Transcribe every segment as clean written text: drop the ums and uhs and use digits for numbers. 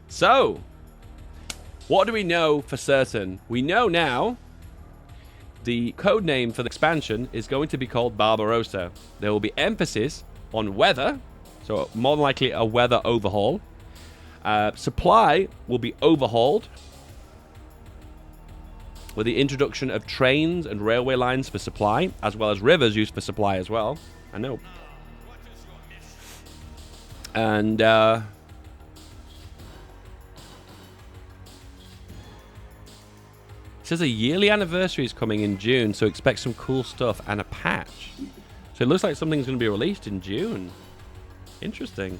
So, what do we know for certain? We know now the code name for the expansion is going to be called Barbarossa. There will be emphasis on weather, so more than likely a weather overhaul. Supply will be overhauled with the introduction of trains and railway lines for supply, as well as rivers used for supply as well. I know. And it says a yearly anniversary is coming in June, so expect some cool stuff and a patch. So it looks like something's going to be released in June. Interesting.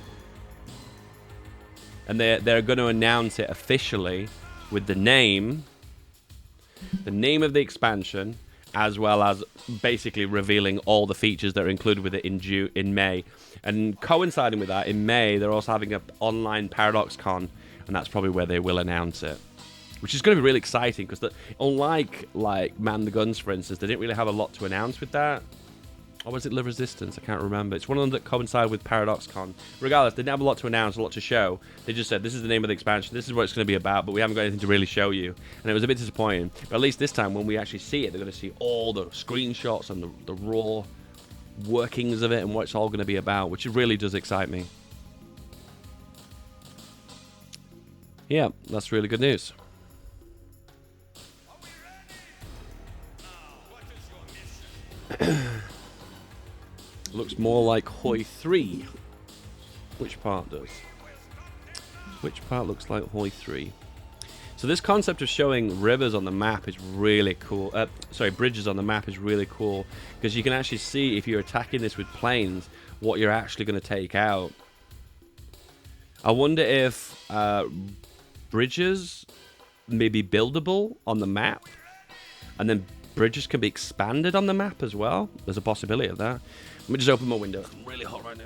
And they're going to announce it officially with the name of the expansion, as well as basically revealing all the features that are included with it in May. And coinciding with that, in May, they're also having an online Paradox Con, and that's probably where they will announce it. Which is going to be really exciting, because unlike like Man the Guns, for instance, they didn't really have a lot to announce with that. Or was it The Resistance? I can't remember. It's one of them that coincided with Paradox Con. Regardless, they didn't have a lot to announce, a lot to show. They just said, this is the name of the expansion, this is what it's going to be about, but we haven't got anything to really show you. And it was a bit disappointing. But at least this time, when we actually see it, they're going to see all the screenshots and the raw workings of it and what it's all going to be about, which really does excite me. Yeah, that's really good news. Looks more like Hoi 3. Which part does? Which part looks like Hoi 3? So this concept of showing rivers on the map is really cool. Bridges on the map is really cool, because you can actually see, if you're attacking this with planes, what you're actually going to take out. I wonder if bridges may be buildable on the map, and then bridges can be expanded on the map as well. There's a possibility of that. Let me just open my window. It's really hot right now.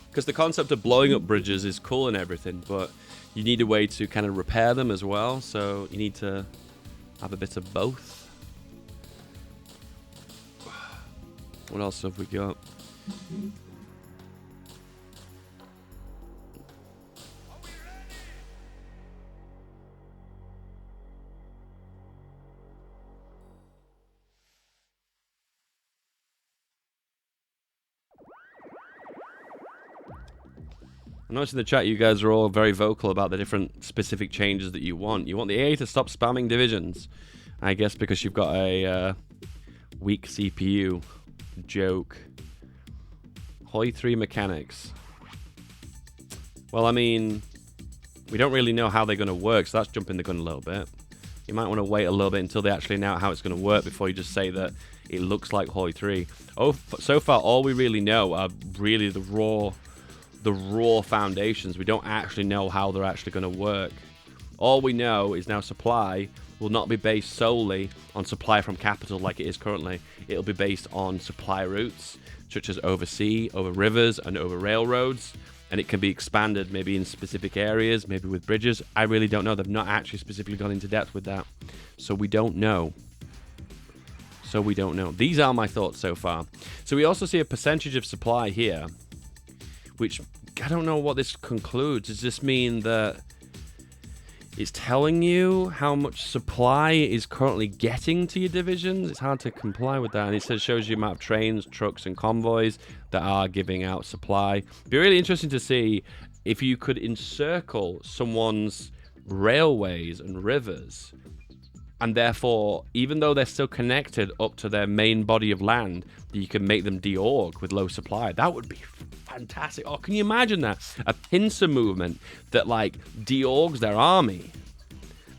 Because the concept of blowing up bridges is cool and everything, but you need a way to kind of repair them as well, so you need to have a bit of both. What else have we got? I noticed in the chat you guys are all very vocal about the different specific changes that you want. You want the AA to stop spamming divisions. I guess because you've got a weak CPU. Joke. Hoi 3 mechanics. Well, I mean, we don't really know how they're going to work, so that's jumping the gun a little bit. You might want to wait a little bit until they actually know how it's going to work before you just say that it looks like Hoi 3. Oh, so far, all we really know are really the raw foundations. We don't actually know how they're actually going to work. All we know is now supply will not be based solely on supply from capital like it is currently. It'll be based on supply routes, such as over sea, over rivers, and over railroads. And it can be expanded maybe in specific areas, maybe with bridges. I really don't know. They've not actually specifically gone into depth with that. So we don't know. These are my thoughts so far. So we also see a percentage of supply here, which I don't know what this concludes. Does this mean that it's telling you how much supply is currently getting to your divisions? It's hard to comply with that. And it shows you the amount of trains, trucks, and convoys that are giving out supply. It'd be really interesting to see if you could encircle someone's railways and rivers, and therefore, even though they're still connected up to their main body of land, you can make them deorg with low supply. That would be fantastic. Oh, can you imagine that? A pincer movement that like deorgs their army,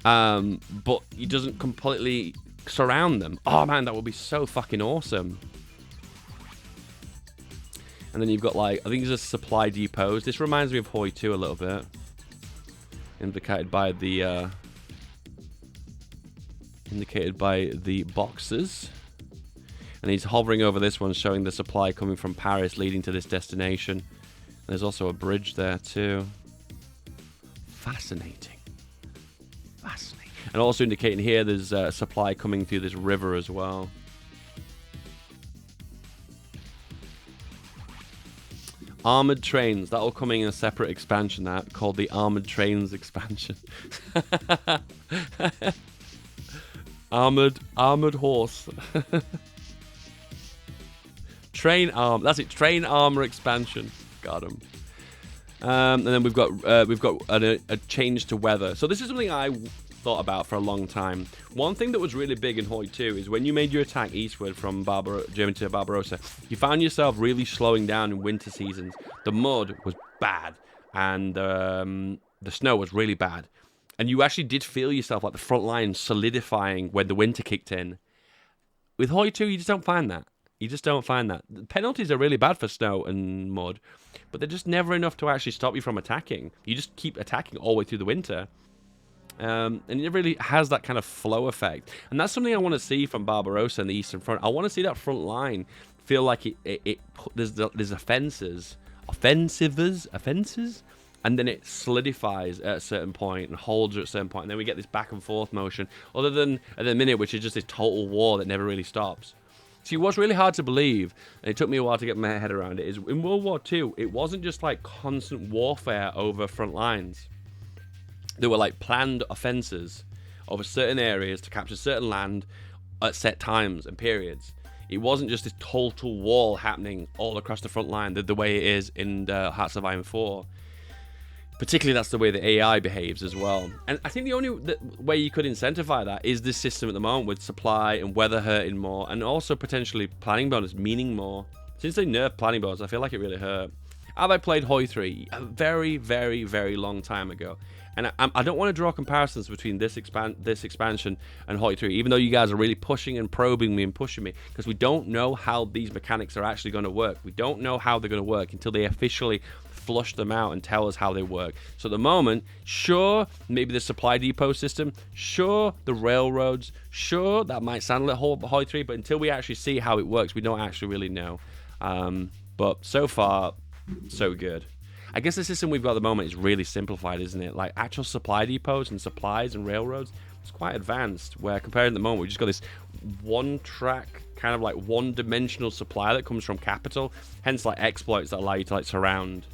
but it doesn't completely surround them. Oh man, that would be so fucking awesome. And then you've got like, I think there's a supply depots. This reminds me of Hoi 2 a little bit, indicated by the boxes. And he's hovering over this one, showing the supply coming from Paris leading to this destination. And there's also a bridge there too. Fascinating. And also indicating here there's supply coming through this river as well. Armored trains, that'll come in a separate expansion that called the Armored Trains expansion. armored horse. Train arm, that's it, train armor expansion. Got him. And then we've got a change to weather. So this is something I thought about for a long time. One thing that was really big in Hoi 2 is when you made your attack eastward from Germany to Barbarossa, you found yourself really slowing down in winter seasons. The mud was bad, and the snow was really bad. And you actually did feel yourself like the front line solidifying when the winter kicked in. With Hoi 2, you just don't find that. You just don't find that. The penalties are really bad for snow and mud, but they're just never enough to actually stop you from attacking. You just keep attacking all the way through the winter. And it really has that kind of flow effect. And that's something I want to see from Barbarossa and the Eastern Front. I want to see that front line feel like there's offenses, and then it solidifies at a certain point and holds at a certain point, and then we get this back and forth motion, other than at the minute, which is just this total war that never really stops. See, what's really hard to believe, and it took me a while to get my head around it, is in World War II, it wasn't just like constant warfare over front lines. There were like planned offenses over certain areas to capture certain land at set times and periods. It wasn't just this total wall happening all across the front line the way it is in Hearts of Iron 4. Particularly, that's the way the AI behaves as well. And I think the only way you could incentivize that is this system at the moment with supply and weather hurting more, and also potentially planning bonus meaning more. Since they nerfed planning bonus, I feel like it really hurt. Have I played Hoi 3? A very, very, very long time ago. And I don't want to draw comparisons between this expansion and Hoi 3, even though you guys are really pushing and probing me and pushing me, because we don't know how these mechanics are actually going to work. We don't know how they're going to work until they officially flush them out and tell us how they work. So at the moment, sure, maybe the supply depot system, sure, the railroads, sure, that might sound like Hoi 3, but until we actually see how it works, we don't actually really know. But so far, so good. I guess the system we've got at the moment is really simplified, isn't it? Like actual supply depots and supplies and railroads, it's quite advanced, where compared to the moment, we just got this one track, kind of like one-dimensional supply that comes from capital, hence like exploits that allow you to like surround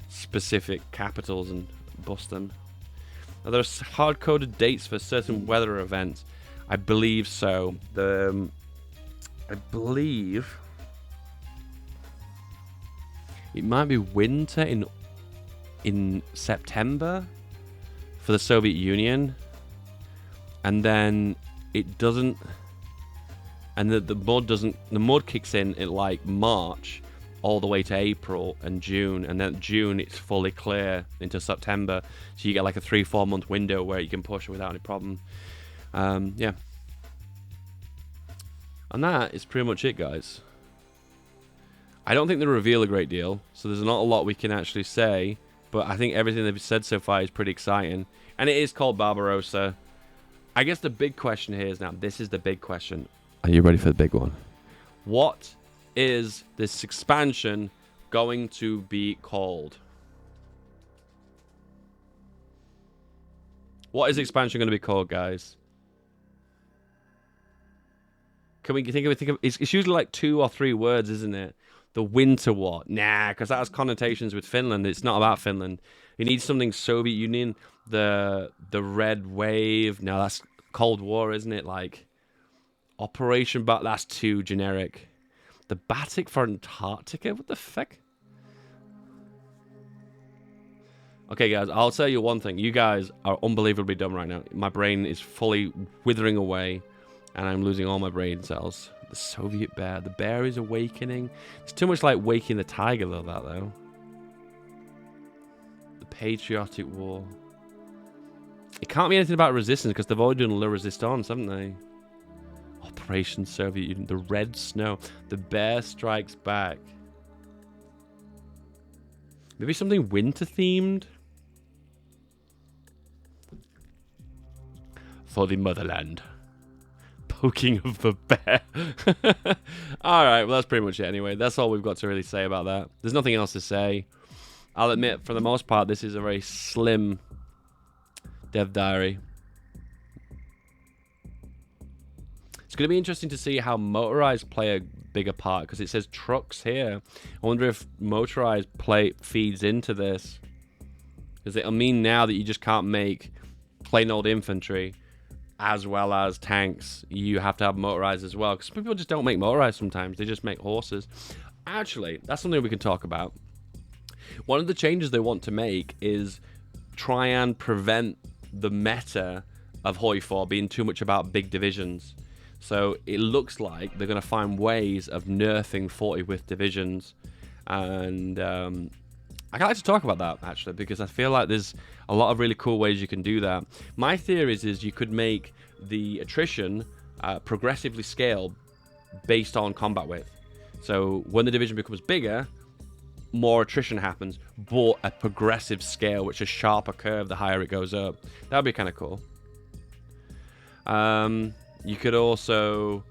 specific capitals and bust them. Now, there's hard-coded dates for certain weather events. I believe so. I believe it might be winter in September for the Soviet Union, and then it doesn't, and the mud kicks in at like March all the way to April and June, and then June it's fully clear into September, so you get like a 3-4 month window where you can push without any problem. Yeah, and that is pretty much it, guys. I don't think they reveal a great deal, so there's not a lot we can actually say, but I think everything they've said so far is pretty exciting, and it is called Barbarossa. I guess the big question here is, now this is the big question. Are you ready for the big one? What is this expansion going to be called? What is the expansion going to be called, guys? Can we think of it's usually like 2 or 3 words, isn't it? The winter war. Nah, because that has connotations with Finland. It's not about Finland. You need something Soviet Union. The Red Wave. No, that's Cold War, isn't it? Like Operation But that's too generic. The Batik for Antarctica? What the fuck? Okay, guys, I'll tell you one thing. You guys are unbelievably dumb right now. My brain is fully withering away, and I'm losing all my brain cells. The Soviet bear. The bear is awakening. It's too much like Waking the Tiger, though. The Patriotic War. It can't be anything about resistance, because they've already done Le Resistance, haven't they? Operation Soviet Union. The Red Snow. The Bear Strikes Back. Maybe something winter-themed? For the motherland. Poking of the bear. Alright, well that's pretty much it anyway. That's all we've got to really say about that. There's nothing else to say. I'll admit, for the most part, this is a very slim dev diary. It's going to be interesting to see how motorized play a bigger part, because it says trucks here. I wonder if motorized play feeds into this, because it'll mean now that you just can't make plain old infantry as well as tanks. You have to have motorized as well, because people just don't make motorized sometimes. They just make horses. Actually, that's something we can talk about. One of the changes they want to make is try and prevent the meta of Hoi 4 being too much about big divisions. So it looks like they're going to find ways of nerfing 40 width divisions. And I'd like to talk about that, actually, because I feel like there's a lot of really cool ways you can do that. My theory is you could make the attrition progressively scale based on combat width. So when the division becomes bigger, more attrition happens, but a progressive scale, which is a sharper curve the higher it goes up. That would be kind of cool. You could also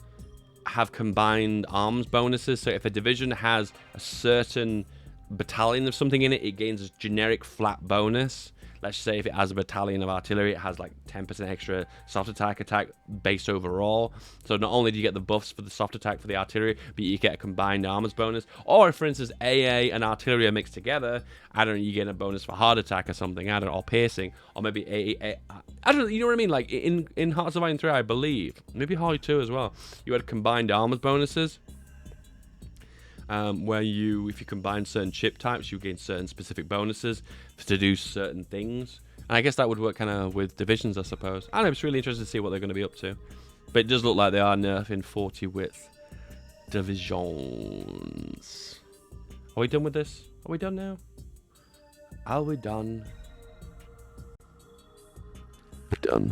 have combined arms bonuses. So if a division has a certain battalion of something in it, it gains a generic flat bonus. Let's say if it has a battalion of artillery, it has like 10% extra soft attack based overall. So not only do you get the buffs for the soft attack for the artillery, but you get a combined armors bonus. Or if, for instance, AA and artillery are mixed together, I don't know, you get a bonus for hard attack or something, I don't know, or piercing, or maybe I don't know, you know what I mean? Like in Hearts of Iron 3, I believe, maybe Hoi 2 as well, you had combined armors bonuses. Where if you combine certain chip types, you gain certain specific bonuses to do certain things. And I guess that would work kind of with divisions, I suppose. I don't know, it's really interesting to see what they're going to be up to. But it does look like they are nerfing 40 width divisions. Are we done with this? Are we done now? Are we done? We're done.